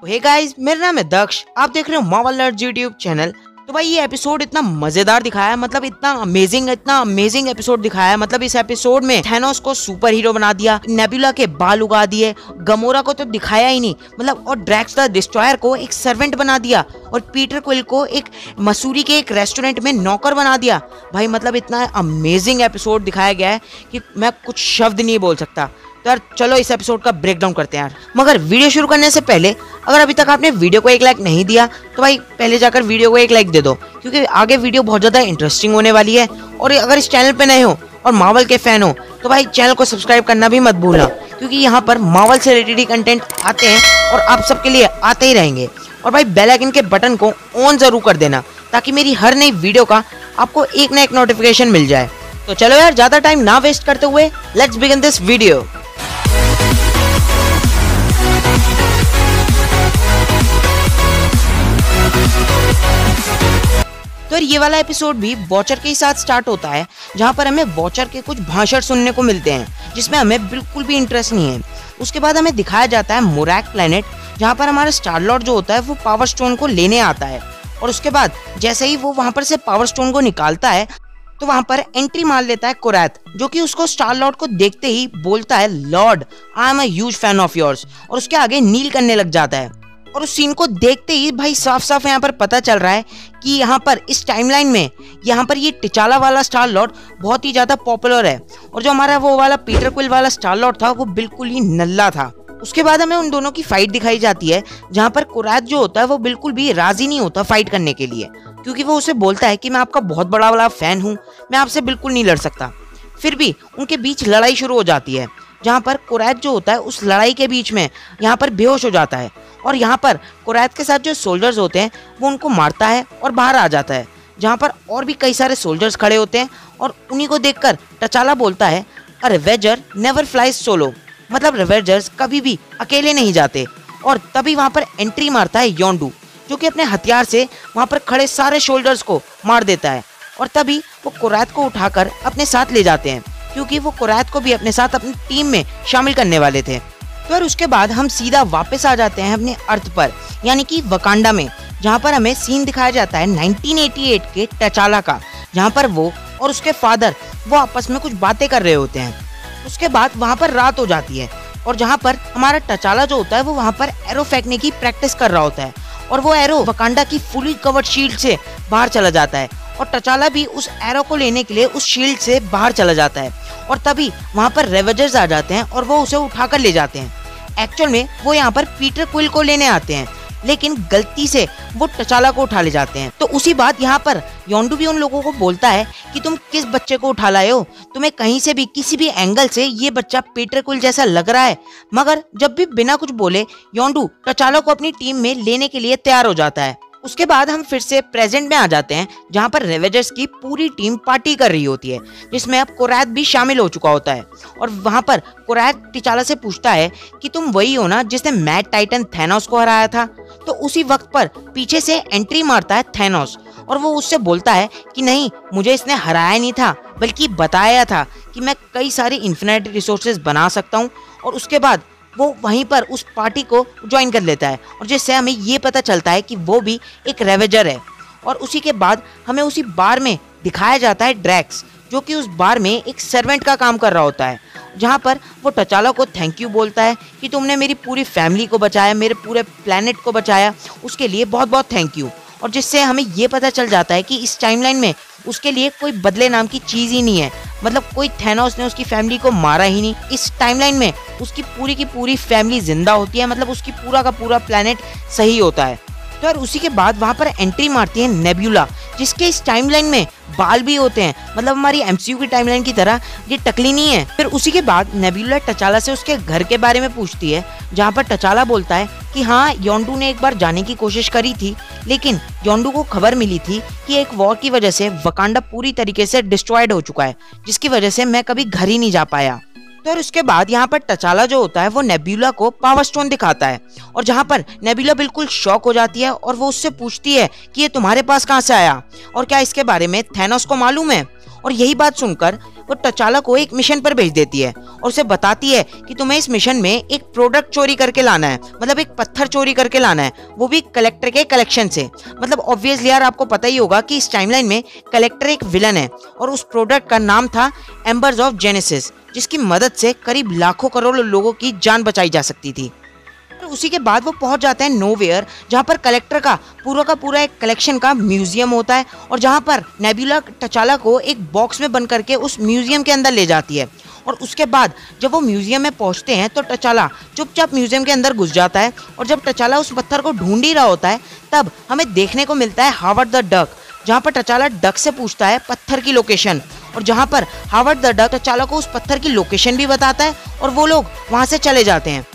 Hey guys, मेरा नाम है दक्ष। आप देख रहे हो मार्वल नर्ड्स यूट्यूब चैनल। तो भाई ये एपिसोड इतना मजेदार दिखाया है, मतलब इतना अमेजिंग एपिसोड दिखाया है। मतलब इस एपिसोड में थैनोस को सुपर हीरो बना दिया, नेबुला के बाल उगा दिए, गमोरा को तो दिखाया ही नहीं मतलब, और ड्रैक्स द डिस्ट्रॉयर को एक सर्वेंट बना दिया, और पीटर क्विल को एक मसूरी के एक रेस्टोरेंट में नौकर बना दिया। भाई मतलब इतना अमेजिंग एपिसोड दिखाया गया है कि मैं कुछ शब्द नहीं बोल सकता। तो यार चलो इस एपिसोड का ब्रेकडाउन करते हैं यार। मगर वीडियो शुरू करने से पहले अगर अभी तक आपने वीडियो को एक लाइक नहीं दिया तो भाई पहले जाकर वीडियो को एक लाइक दे दो, क्योंकि आगे वीडियो बहुत ज़्यादा इंटरेस्टिंग होने वाली है। और अगर इस चैनल पे नए हो और मार्वल के फैन हो तो भाई चैनल को सब्सक्राइब करना भी मत भूलना, क्योंकि यहाँ पर मार्वल से रिलेटेड ही कंटेंट आते हैं और आप सबके लिए आते ही रहेंगे। और भाई बेल आइकन के बटन को ऑन जरूर कर देना ताकि मेरी हर नई वीडियो का आपको एक ना एक नोटिफिकेशन मिल जाए। तो चलो यार ज़्यादा टाइम ना वेस्ट करते हुए लेट्स बिगिन दिस वीडियो। तो ये वाला एपिसोड भी वॉचर के साथ स्टार्ट होता है, जहाँ पर हमें वॉचर के कुछ भाषण सुनने को मिलते हैं जिसमें हमें बिल्कुल भी इंटरेस्ट नहीं है। उसके बाद हमें दिखाया जाता है मोरैक प्लेनेट, जहाँ पर हमारा स्टार लॉर्ड जो होता है वो पावर स्टोन को लेने आता है। और उसके बाद जैसे ही वो वहाँ पर से पावर स्टोन को निकालता है तो वहाँ पर एंट्री मार लेता है कोरैथ, जो कि उसको स्टार लॉर्ड को देखते ही बोलता है, Lord I am a huge fan of yours, और उसके आगे नील करने लग जाता है। और उस सीन को देखते ही भाई साफ साफ यहाँ पर पता चल रहा है कि यहाँ पर इस टाइमलाइन में यहाँ पर ये टिचाला वाला स्टार लॉर्ड बहुत ही ज़्यादा पॉपुलर है, और जो हमारा वो वाला पीटर क्विल वाला स्टार लॉर्ड था वो बिल्कुल ही नल्ला था। उसके बाद हमें उन दोनों की फाइट दिखाई जाती है, जहाँ पर कोरैथ जो होता है वो बिल्कुल भी राजी नहीं होता फाइट करने के लिए, क्योंकि वो उसे बोलता है कि मैं आपका बहुत बड़ा वाला फैन हूँ, मैं आपसे बिल्कुल नहीं लड़ सकता। फिर भी उनके बीच लड़ाई शुरू हो जाती है, जहाँ पर कोरैथ जो होता है उस लड़ाई के बीच में यहाँ पर बेहोश हो जाता है, और यहाँ पर कोरैथ के साथ जो सोल्जर्स होते हैं वो उनको मारता है और बाहर आ जाता है, जहाँ पर और भी कई सारे सोल्जर्स खड़े होते हैं। और उन्हीं को देखकर टचाला बोलता है, अ रिवेंजर नेवर फ्लाइज सोलो, मतलब रिवेंजर्स कभी भी अकेले नहीं जाते। और तभी वहाँ पर एंट्री मारता है योंडू, जो कि अपने हथियार से वहाँ पर खड़े सारे सोल्जर्स को मार देता है। और तभी वो कोरैथ को उठाकर अपने साथ ले जाते हैं, क्योंकि वो कोरैथ को भी अपने साथ अपनी टीम में शामिल करने वाले थे। तो और उसके बाद हम सीधा वापस आ जाते हैं अपने अर्थ पर, यानी कि वकांडा में, जहाँ पर हमें सीन दिखाया जाता है 1988 के टचाला का, जहाँ पर वो और उसके फादर वो आपस में कुछ बातें कर रहे होते हैं। उसके बाद वहाँ पर रात हो जाती है, और जहाँ पर हमारा टचाला जो होता है वो वहाँ पर एरो फेंकने की प्रैक्टिस कर रहा होता है, और वो एरो वकांडा की फुली कवर्ड शील्ड से बाहर चला जाता है, और टचाला भी उस एरो को लेने के लिए उस शील्ड से बाहर चला जाता है। और तभी वहाँ पर रेवेंजर्स आ जाते हैं और वो उसे उठाकर ले जाते हैं। एक्चुअल में वो यहाँ पर पीटर क्विल को लेने आते हैं, लेकिन गलती से वो टचाला को उठा ले जाते हैं। तो उसी बात यहाँ पर योंडू भी उन लोगों को बोलता है कि तुम किस बच्चे को उठा लाए हो, तुम्हें कहीं से भी किसी भी एंगल से ये बच्चा पीटर क्विल जैसा लग रहा है। मगर जब भी बिना कुछ बोले योंडू टचाला को अपनी टीम में लेने के लिए तैयार हो जाता है। उसके बाद हम फिर से प्रेजेंट में आ जाते हैं, जहाँ पर रेवेंजर्स की पूरी टीम पार्टी कर रही होती है, जिसमें अब कोरैथ भी शामिल हो चुका होता है। और वहाँ पर कोरैथ टिचाला से पूछता है कि तुम वही हो ना जिसने मैड टाइटन थैनोस को हराया था। तो उसी वक्त पर पीछे से एंट्री मारता है थैनोस, और वो उससे बोलता है कि नहीं, मुझे इसने हराया नहीं था बल्कि बताया था कि मैं कई सारे इन्फिनिट रिसोर्सेज बना सकता हूँ। और उसके बाद वो वहीं पर उस पार्टी को ज्वाइन कर लेता है, और जिससे हमें ये पता चलता है कि वो भी एक रेवेंजर है। और उसी के बाद हमें उसी बार में दिखाया जाता है ड्रैक्स, जो कि उस बार में एक सर्वेंट का काम कर रहा होता है, जहाँ पर वो टचाला को थैंक यू बोलता है कि तुमने मेरी पूरी फैमिली को बचाया, मेरे पूरे प्लेनेट को बचाया, उसके लिए बहुत बहुत थैंक यू। और जिससे हमें ये पता चल जाता है कि इस टाइमलाइन में उसके लिए कोई बदले नाम की चीज़ ही नहीं है, मतलब कोई थैनोस ने उसकी फैमिली को मारा ही नहीं। इस टाइमलाइन में उसकी पूरी की पूरी फैमिली जिंदा होती है, मतलब उसकी पूरा का पूरा प्लेनेट सही होता है। तो यार उसी के बाद वहाँ पर एंट्री मारती है नेबुला, जिसके इस टाइमलाइन में बाल भी होते हैं, मतलब हमारी एमसीयू की टाइमलाइन की तरह ये टकली नहीं है। फिर उसी के बाद नेबुला टचाला से उसके घर के बारे में पूछती है, जहाँ पर टचाला बोलता है कि हाँ, योंडू ने एक बार जाने की कोशिश करी थी, लेकिन योंडू को खबर मिली थी कि एक वॉर की वजह से वकांडा पूरी तरीके से डिस्ट्रॉयड हो चुका है, जिसकी वजह से मैं कभी घर ही नहीं जा पाया। तो और उसके बाद यहाँ पर टचाला जो होता है वो नेबुला को पावर स्टोन दिखाता है, और जहाँ पर नेबुला बिल्कुल शॉक हो जाती है, और वो उससे पूछती है कि ये तुम्हारे पास कहाँ से आया, और क्या इसके बारे में थैनोस को मालूम है। और यही बात सुनकर वो टचाला को एक मिशन पर भेज देती है और उसे बताती है कि तुम्हें इस मिशन में एक प्रोडक्ट चोरी करके लाना है, मतलब एक पत्थर चोरी करके लाना है, वो भी कलेक्टर के कलेक्शन से। मतलब ऑब्वियसली यार आपको पता ही होगा कि इस टाइमलाइन में कलेक्टर एक विलन है और उस प्रोडक्ट का नाम था एम्बर्स ऑफ जेनेसिस, जिसकी मदद से करीब लाखों करोड़ लोगों की जान बचाई जा सकती थी। उसी के बाद वो पहुंच जाते हैं नोवेयर, जहां पर कलेक्टर का पूरा एक कलेक्शन का म्यूजियम होता है और जहां पर नेबुला टचाला को एक बॉक्स में बंद करके उस म्यूजियम के अंदर ले जाती है। और उसके बाद जब वो म्यूजियम में पहुंचते हैं तो टचाला चुपचाप म्यूजियम के अंदर घुस जाता है और जब टचाला उस पत्थर को ढूंढ ही रहा होता है तब हमें देखने को मिलता है हावर्ड द डक, जहाँ पर टचाला डक से पूछता है पत्थर की लोकेशन और जहाँ पर हावर्ड द डक टचाला को उस पत्थर की लोकेशन भी बताता है और वो लोग वहाँ से चले जाते हैं।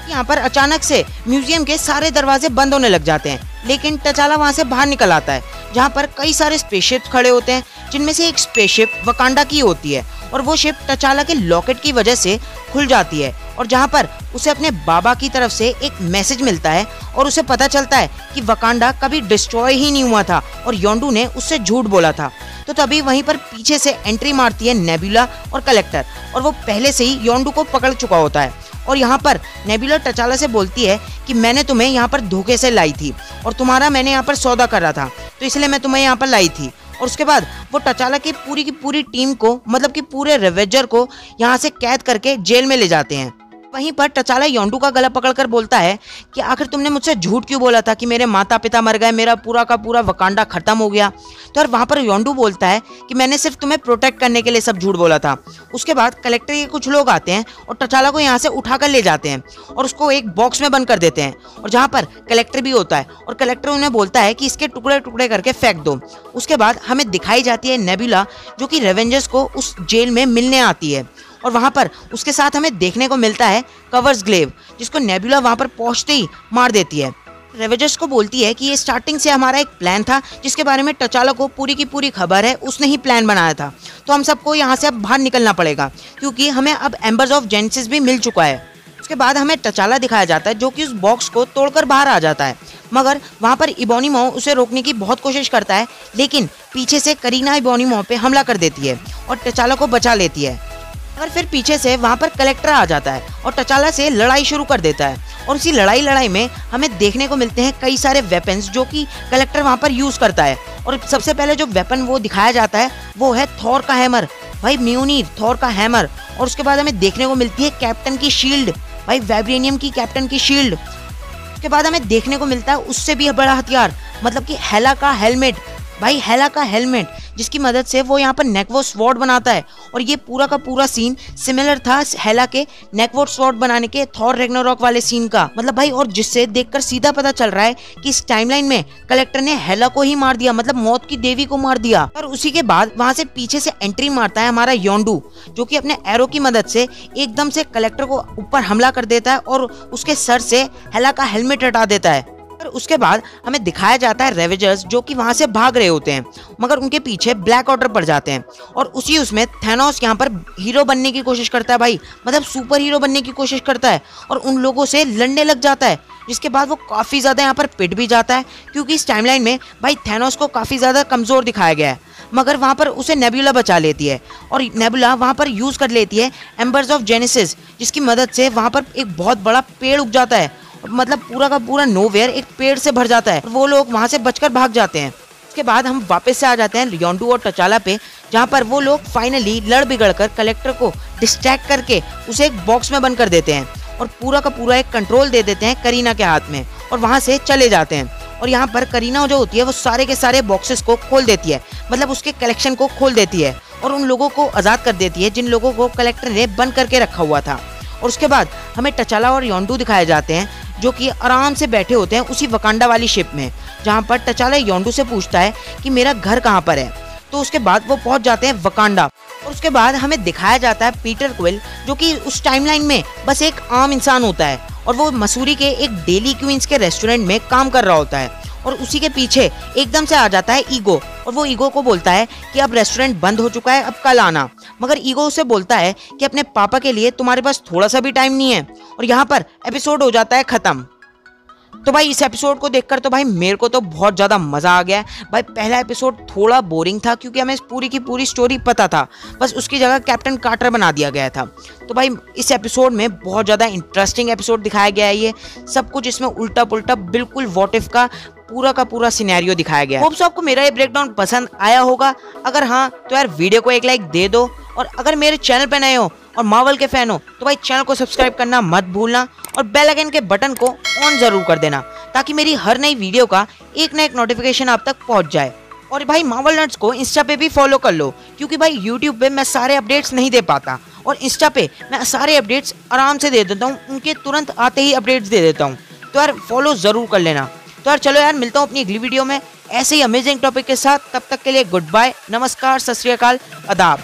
यहाँ पर अचानक से म्यूजियम के सारे दरवाजे बंद होने लग जाते हैं, लेकिन टचाला वहाँ से बाहर निकल आता है जहाँ पर कई सारे स्पेसशिप खड़े होते हैं, जिनमें से एक स्पेसशिप वकांडा की होती है और वो शिप टचाला के लॉकेट की वजह से खुल जाती है और जहाँ पर उसे अपने बाबा की तरफ से एक मैसेज मिलता है और उसे पता चलता है कि वकांडा कभी डिस्ट्रॉय ही नहीं हुआ था और योंडू ने उससे झूठ बोला था। तो तभी वहीं पर पीछे से एंट्री मारती है नेबुला और कलेक्टर और वो पहले से ही योंडू को पकड़ चुका होता है और यहाँ पर नेबुला टचाला से बोलती है कि मैंने तुम्हें यहाँ पर धोखे से लाई थी और तुम्हारा मैंने यहाँ पर सौदा कर रहा था तो इसलिए मैं तुम्हें यहाँ पर लाई थी। और उसके बाद वो टचाला की पूरी टीम को, मतलब कि पूरे रेवेंजर को यहाँ से कैद करके जेल में ले जाते हैं। वहीं पर टचाला योंडू का गला पकड़कर बोलता है कि आखिर तुमने मुझसे झूठ क्यों बोला था कि मेरे माता पिता मर गए, मेरा पूरा का पूरा वकांडा खत्म हो गया। तो और वहाँ पर योंडू बोलता है कि मैंने सिर्फ तुम्हें प्रोटेक्ट करने के लिए सब झूठ बोला था। उसके बाद कलेक्टर के कुछ लोग आते हैं और टचाला को यहाँ से उठाकर ले जाते हैं और उसको एक बॉक्स में बंद कर देते हैं और जहाँ पर कलेक्टर भी होता है और कलेक्टर उन्हें बोलता है कि इसके टुकड़े टुकड़े करके फेंक दो। उसके बाद हमें दिखाई जाती है नेबुला जो कि रेवेंजर्स को उस जेल में मिलने आती है और वहाँ पर उसके साथ हमें देखने को मिलता है कवर्स ग्लेव, जिसको नेबुला वहाँ पर पहुँचते ही मार देती है। रेवेंजर्स को बोलती है कि ये स्टार्टिंग से हमारा एक प्लान था जिसके बारे में टचाला को पूरी की पूरी खबर है, उसने ही प्लान बनाया था, तो हम सबको यहाँ से अब बाहर निकलना पड़ेगा क्योंकि हमें अब एम्बर्स ऑफ जेनेसिस भी मिल चुका है। उसके बाद हमें टचाला दिखाया जाता है जो कि उस बॉक्स को तोड़कर बाहर आ जाता है, मगर वहाँ पर इबोनीमो उसे रोकने की बहुत कोशिश करता है, लेकिन पीछे से करीना इबोनीमो पे हमला कर देती है और टचाला को बचा लेती है। और फिर पीछे से वहाँ पर कलेक्टर आ जाता है और टचाला से लड़ाई शुरू कर देता है और इसी लड़ाई में हमें देखने को मिलते हैं कई सारे वेपन्स जो कि कलेक्टर वहाँ पर यूज करता है। और सबसे पहले जो वेपन वो दिखाया जाता है वो है थॉर का हैमर, भाई म्यूनिर थॉर का हैमर। और उसके बाद हमें देखने को मिलती है कैप्टन की शील्ड, भाई वाइब्रेनियम की कैप्टन की शील्ड। उसके बाद हमें देखने को मिलता है उससे भी बड़ा हथियार, मतलब कि हेला का हेलमेट, भाई हेला का हेलमेट, जिसकी मदद से वो यहाँ पर नेकवो स्वॉर्ड बनाता है। और ये पूरा का पूरा सीन सिमिलर था हेला के नेकवो स्वॉर्ड बनाने के थॉर रैग्नारोक वाले सीन का, मतलब भाई, और जिससे देखकर सीधा पता चल रहा है कि इस टाइमलाइन में कलेक्टर ने हेला को ही मार दिया, मतलब मौत की देवी को मार दिया। और उसी के बाद वहां से पीछे से एंट्री मारता है हमारा योंडू, जो कि अपने एरो की मदद से एकदम से कलेक्टर को ऊपर हमला कर देता है और उसके सर से हेला का हेलमेट हटा देता है। और उसके बाद हमें दिखाया जाता है रेवेंजर्स जो कि वहां से भाग रहे होते हैं, मगर उनके पीछे ब्लैक ऑर्डर पड़ जाते हैं और उसी उसमें थैनोस यहाँ पर हीरो बनने की कोशिश करता है, भाई मतलब सुपर हीरो बनने की कोशिश करता है और उन लोगों से लड़ने लग जाता है, जिसके बाद वो काफ़ी ज़्यादा यहाँ पर पिट भी जाता है क्योंकि इस टाइमलाइन में भाई थैनोस को काफ़ी ज़्यादा कमज़ोर दिखाया गया है। मगर वहाँ पर उसे नेबुला बचा लेती है और नेबुला वहाँ पर यूज़ कर लेती है एम्बर्स ऑफ जेनेसिस, जिसकी मदद से वहाँ पर एक बहुत बड़ा पेड़ उग जाता है, मतलब पूरा का पूरा नोवेयर एक पेड़ से भर जाता है और वो लोग वहाँ से बचकर भाग जाते हैं। उसके बाद हम वापस से आ जाते हैं योंडू और टचाला पे, जहाँ पर वो लोग फाइनली लड़ बिगड़ कर कलेक्टर को डिस्ट्रैक्ट करके उसे एक बॉक्स में बंद कर देते हैं और पूरा का पूरा एक कंट्रोल दे देते हैं करीना के हाथ में और वहाँ से चले जाते हैं। और यहाँ पर करीना जो होती है वो सारे के सारे बॉक्सेस को खोल देती है, मतलब उसके कलेक्शन को खोल देती है और उन लोगों को आज़ाद कर देती है जिन लोगों को कलेक्टर ने बंद करके रखा हुआ था। और उसके बाद हमें टचाला और योंडू दिखाए जाते हैं जो कि आराम से बैठे होते हैं उसी वकांडा वाली शिप में, जहाँ पर टचाला योंडू से पूछता है कि मेरा घर कहाँ पर है। तो उसके बाद वो पहुंच जाते हैं वकांडा और उसके बाद हमें दिखाया जाता है पीटर क्विल, जो कि उस टाइमलाइन में बस एक आम इंसान होता है और वो मसूरी के एक डेली क्वींस के रेस्टोरेंट में काम कर रहा होता है। और उसी के पीछे एकदम से आ जाता है ईगो और वो ईगो को बोलता है कि अब रेस्टोरेंट बंद हो चुका है, अब कल आना। मगर ईगो उसे बोलता है कि अपने पापा के लिए तुम्हारे पास थोड़ा सा भी टाइम नहीं है। और यहाँ पर एपिसोड हो जाता है खत्म। तो भाई इस एपिसोड को देखकर तो भाई मेरे को तो बहुत ज़्यादा मज़ा आ गया। भाई पहला एपिसोड थोड़ा बोरिंग था क्योंकि हमें पूरी की पूरी स्टोरी पता था, बस उसकी जगह कैप्टन कार्टर बना दिया गया था। तो भाई इस एपिसोड में बहुत ज़्यादा इंटरेस्टिंग एपिसोड दिखाया गया है। ये सब कुछ इसमें उल्टा पुल्टा बिल्कुल व्हाट इफ का पूरा सिनेरियो दिखाया गया है। होप सो आपको मेरा ये ब्रेकडाउन पसंद आया होगा। अगर हाँ तो यार वीडियो को एक लाइक दे दो, और अगर मेरे चैनल पे नए हो और मार्वल के फैन हो तो भाई चैनल को सब्सक्राइब करना मत भूलना, और बेल आइकन के बटन को ऑन जरूर कर देना ताकि मेरी हर नई वीडियो का एक ना एक नोटिफिकेशन आप तक पहुंच जाए। और भाई मार्वल नर्ड्स को इंस्टा पे भी फॉलो कर लो, क्योंकि भाई यूट्यूब पे मैं सारे अपडेट्स नहीं दे पाता और इंस्टा पे मैं सारे अपडेट्स आराम से दे देता हूँ, उनके तुरंत आते ही अपडेट्स दे देता हूँ। तो यार फॉलो जरूर कर लेना। तो यार चलो यार मिलता हूँ अपनी अगली वीडियो में ऐसे ही अमेजिंग टॉपिक के साथ। तब तक के लिए गुड बाय, नमस्कार, सत श्री अकाल, आदाब।